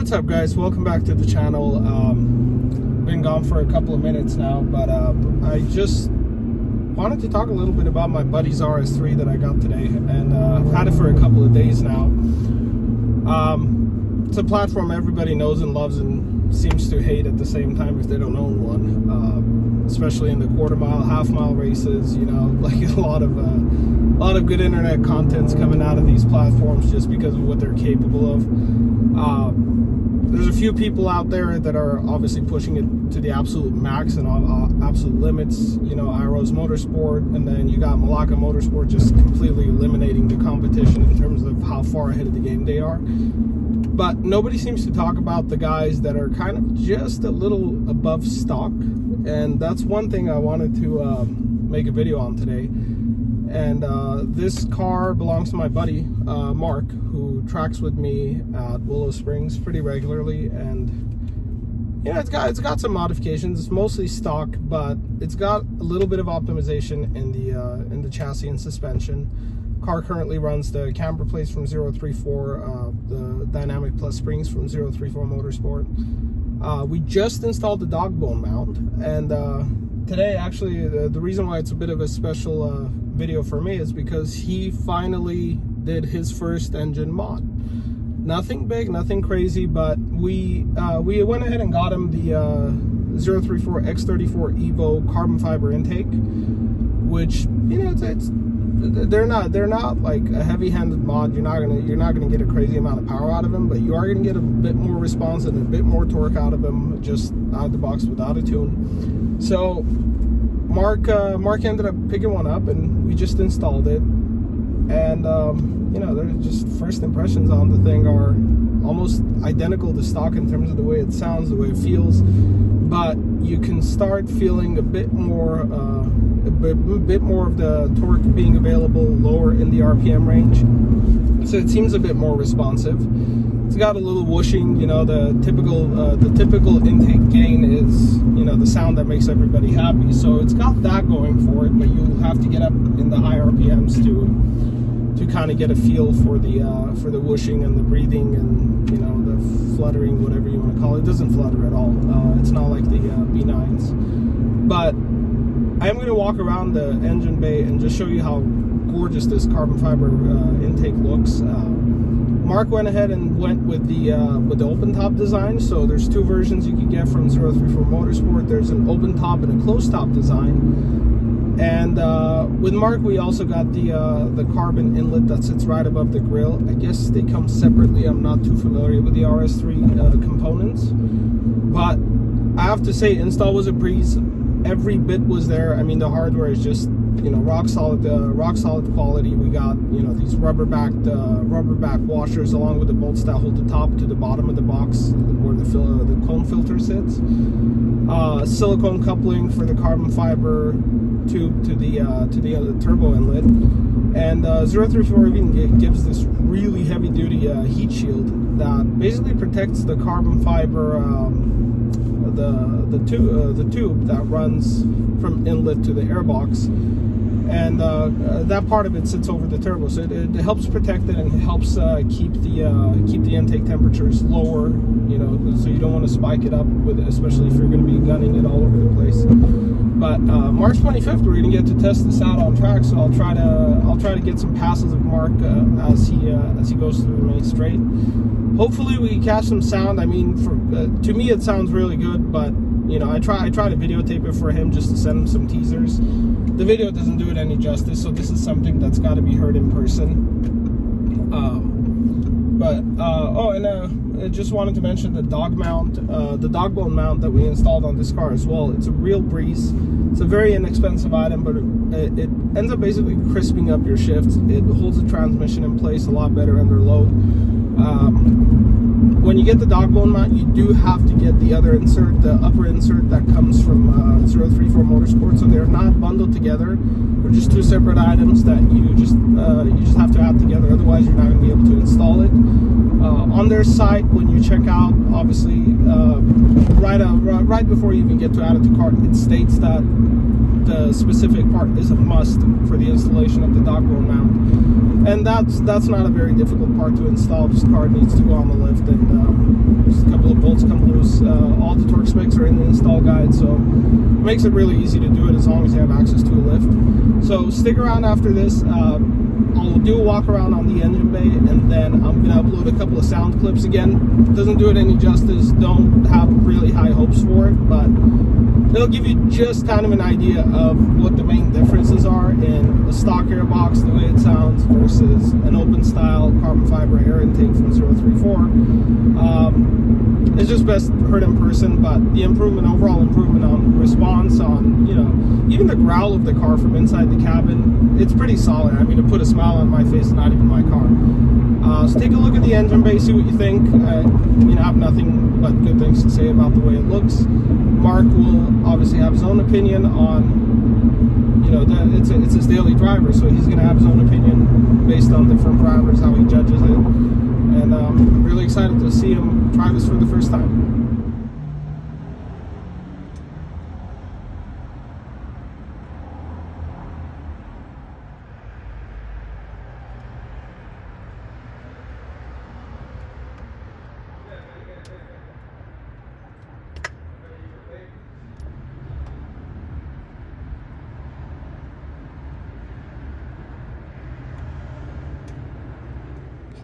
What's up, guys? Welcome back to the channel. Been gone for a couple of minutes now, but I just wanted to talk a little bit about my buddy's RS3 that I got today, and I've had it for a couple of days now. It's a platform everybody knows and loves and seems to hate at the same time if they don't own one, especially in the quarter mile, half mile races. You know, like a lot of good internet content's coming out of these platforms just because of what they're capable of. There's a few people out there that are obviously pushing it to the absolute max and absolute limits. You know, Iros Motorsport, and then you got Malacca Motorsport just completely eliminating the competition in terms of how far ahead of the game they are. But nobody seems to talk about the guys that are kind of just a little above stock, and that's one thing I wanted to make a video on today. And this car belongs to my buddy Mark, who tracks with me at Willow Springs pretty regularly, and yeah, it's got some modifications. It's mostly stock, but it's got a little bit of optimization in the chassis and suspension. Car currently runs the camber plates from 034, the Dynamic Plus springs from 034 Motorsport. We just installed the DogBone mount, and today, actually, the reason why it's a bit of a special video for me is because he finally did his first engine mod. Nothing big, nothing crazy, but we went ahead and got him the 034 X34Evo carbon fiber intake, which, you know, they're not like a heavy-handed mod. You're not gonna get a crazy amount of power out of them, but you are gonna get a bit more response and a bit more torque out of them just out of the box without a tune. So Mark ended up picking one up, and we just installed it. And you know, they're just first impressions on the thing are almost identical to stock in terms of the way it sounds, the way it feels, but you can start feeling a bit more of the torque being available lower in the RPM range. So it seems a bit more responsive. It's got a little whooshing. You know, the typical intake gain is, you know, the sound that makes everybody happy. So it's got that going for it, but you'll have to get up in the high RPMs to kind of get a feel for the whooshing and the breathing and, you know, the fluttering, whatever you want to call it. It doesn't flutter at all. It's not like the B9s. But I'm going to walk around the engine bay and just show you how gorgeous this carbon fiber intake looks. Mark went ahead and went with the open top design. So there's two versions you can get from 034 Motorsport. There's an open top and a closed top design. And with Mark, we also got the carbon inlet that sits right above the grill. I guess they come separately. I'm not too familiar with the RS3 components, but I have to say, install was a breeze. Every bit was there. I mean, the hardware is just, you know, rock solid quality. We got, you know, these rubber back washers along with the bolts that hold the top to the bottom of the box where the cone filter sits. Silicone coupling for the carbon fiber tube to the turbo inlet, and 034 even gives this really heavy duty heat shield that basically protects the carbon fiber, the tube that runs from inlet to the airbox, and that part of it sits over the turbo, so it helps protect it and it helps keep the intake temperatures lower, you know, so you don't want to spike it up with it, especially if you're going to be gunning it all over the place. But March 25th, we're going to get to test this out on track, so I'll try to get some passes of Mark as he goes through the main straight. Hopefully we catch some sound. I mean, to me it sounds really good, but you know, I try to videotape it for him just to send him some teasers. The video doesn't do it any justice, so this is something that's got to be heard in person. I just wanted to mention the DogBone mount that we installed on this car as well. It's a real breeze. It's a very inexpensive item, but it ends up basically crisping up your shifts. It holds the transmission in place a lot better under load. When you get the DogBone mount, you do have to get the other insert, the upper insert that comes from 034 Motorsport. So they're not bundled together. They're just two separate items that you just have to add together. Otherwise, you're not going to be able to install it. On their site, when you check out, obviously, right before you even get to add it to cart, it states that the specific part is a must for the installation of the DogBone mount, and that's not a very difficult part to install. Just the card needs to go on the lift and couple of bolts come loose. All the torque specs are in the install guide, so it makes it really easy to do it as long as you have access to a lift. So stick around after this. I'll do a walk around on the engine bay, and then I'm going to upload a couple of sound clips again. Doesn't do it any justice, don't have really high hopes for it, but it'll give you just kind of an idea of what the main differences are in the stock airbox, the way it sounds, versus an open style carbon fiber air intake from 034. It's just best heard in person, but the overall improvement on response, on, you know, even the growl of the car from inside the cabin, it's pretty solid. I mean, it put a smile on my face, not even my car. So take a look at the engine bay, see what you think. I have nothing but good things to say about the way it looks. Mark will obviously have his own opinion on, you know, it's his daily driver, so he's going to have his own opinion based on different parameters, how he judges it. And I'm really excited to see him try this for the first time.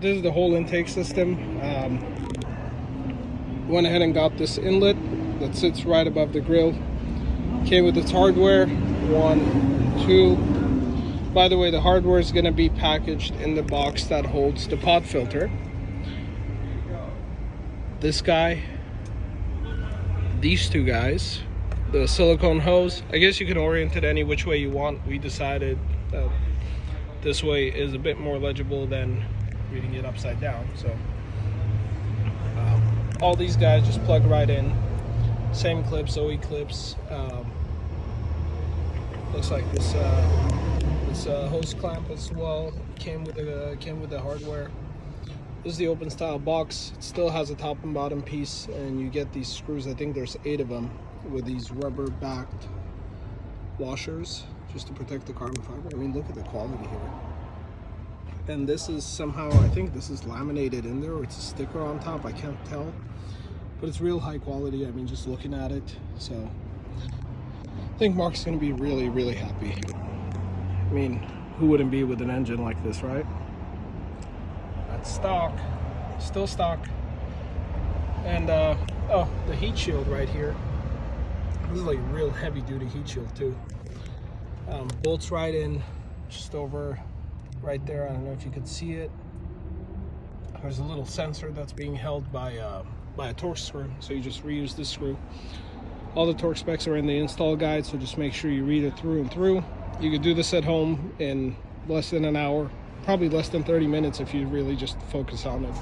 This is the whole intake system. Went ahead and got this inlet that sits right above the grill. Came with its hardware, 1, 2. By the way, the hardware is going to be packaged in the box that holds the pot filter. This guy, these two guys, the silicone hose. I guess you can orient it any which way you want. We decided that this way is a bit more legible than reading it upside down. So all these guys just plug right in. Same clips, OE clips. Looks like this hose clamp as well came with the hardware. This is the open style box. It still has a top and bottom piece, and you get these screws. I think there's 8 of them with these rubber backed washers just to protect the carbon fiber. I mean, look at the quality here. And this is somehow, I think this is laminated in there, or it's a sticker on top, I can't tell, but it's real high quality. I mean, just looking at it. So I think Mark's gonna be really, really happy. I mean, who wouldn't be with an engine like this, right? That's stock, still stock. And oh, the heat shield right here. This is like real heavy duty heat shield too. Bolts right in, just over right there. I don't know if you could see it. There's a little sensor that's being held by a torque screw, so you just reuse this screw. All the torque specs are in the install guide, so just make sure you read it through and through. You could do this at home in less than an hour, probably less than 30 minutes if you really just focus on it.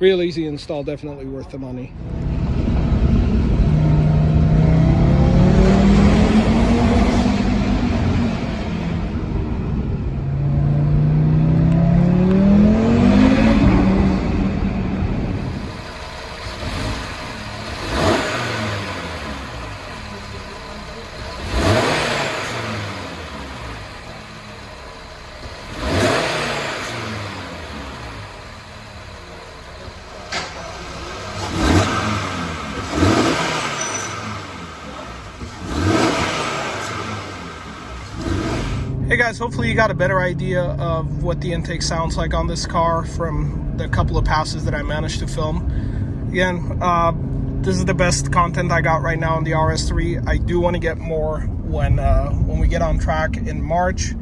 Real easy install, definitely worth the money. Hey guys, hopefully you got a better idea of what the intake sounds like on this car from the couple of passes that I managed to film. Again, this is the best content I got right now on the RS3. I do want to get more when we get on track in March,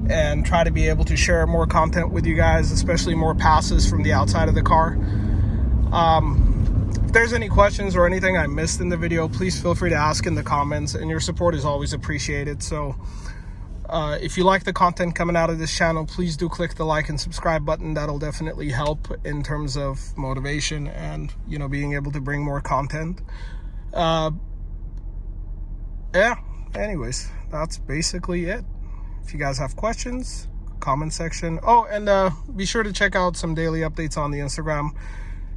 and try to be able to share more content with you guys, especially more passes from the outside of the car. If there's any questions or anything I missed in the video, please feel free to ask in the comments, and your support is always appreciated. So if you like the content coming out of this channel, please do click the like and subscribe button. That'll definitely help in terms of motivation and, you know, being able to bring more content. Yeah, anyways, that's basically it. If you guys have questions, comment section. Oh, and be sure to check out some daily updates on the Instagram.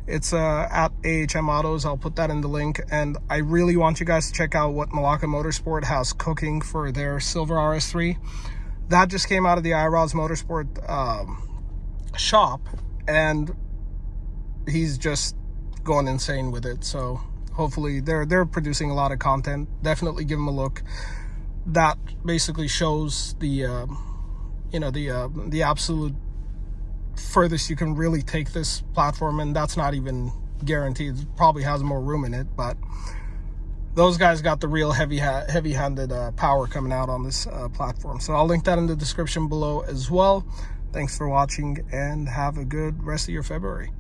It's at AHM Autos. I'll put that in the link. And I really want you guys to check out what Malacca Motorsport has cooking for their silver RS3. That just came out of the iRods Motorsport shop, and he's just going insane with it. So hopefully they're producing a lot of content. Definitely give them a look. That basically shows the the absolute furthest you can really take this platform, and that's not even guaranteed. It probably has more room in it, but those guys got the real heavy-handed power coming out on this platform. So I'll link that in the description below as well. Thanks for watching, and have a good rest of your February.